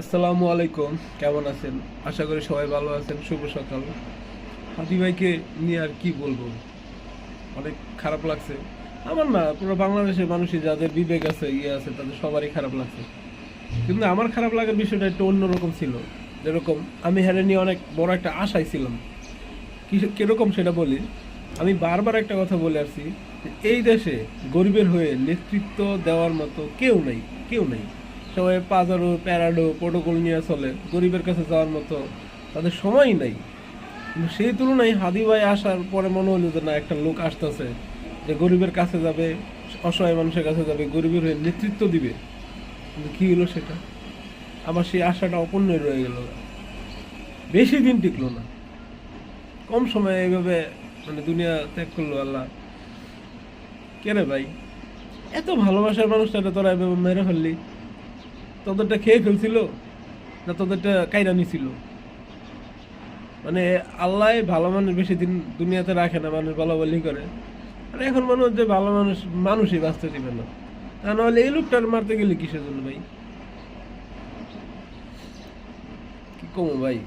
আসসালামু আলাইকুম, কেমন আছেন? আশা করি সবাই ভালো আছেন। শুভ সকাল। হাদি ভাইকে নিয়ে আর কি বলবো, অনেক খারাপ লাগছে। আমার না, পুরো বাংলাদেশের মানুষই যাদের বিবেক আছে, আছে, তাদের সবারই খারাপ লাগছে। কিন্তু আমার খারাপ লাগার বিষয়টা একটু অন্যরকম ছিল। যেরকম আমি হ্যারে নিয়ে অনেক বড় একটা আশায় ছিলাম। কিরকম সেটা বলি। আমি বারবার একটা কথা বলে আসছি যে এই দেশে গরিবের হয়ে নেতৃত্ব দেওয়ার মতো কেউ নেই, কেউ নেই। সবাই পাজারো প্যারাডো প্রোটোকল নিয়ে চলে, গরিবের কাছে যাওয়ার মতো তাদের সময়ই নাই। কিন্তু সেই তুলনায় হাদি ভাই আসার পরে মনে হলো যে না, একটা লোক আসতেছে যে গরিবের কাছে যাবে, অসহায় মানুষের কাছে যাবে, গরিবের হয়ে নেতৃত্ব দিবে। কিন্তু কি হলো সেটা? আমার সেই আশাটা অপূর্ণ রয়ে গেল। বেশি দিন টিকলো না, কম সময়ে এইভাবে দুনিয়া ত্যাগ করলো আল্লাহ। কে রে ভাই, এত ভালোবাসার মানুষটা তোরা এভাবে মেরে ফেললি? তোদেরটা খেয়ে ফেলছিল না তোদেরটা কাইরা নিছিল? আল্লাহ ভালো মানুষ বেশি দিন দুনিয়াতে রাখে না, মানুষ ভালো বলি করে। আর এখন মনে হচ্ছে ভালো মানুষ মানুষই বাঁচতে দিবে না। তা নাহলে এই লোকটার মারতে গেলে কিসের জন্য ভাই? কি কমো ভাই।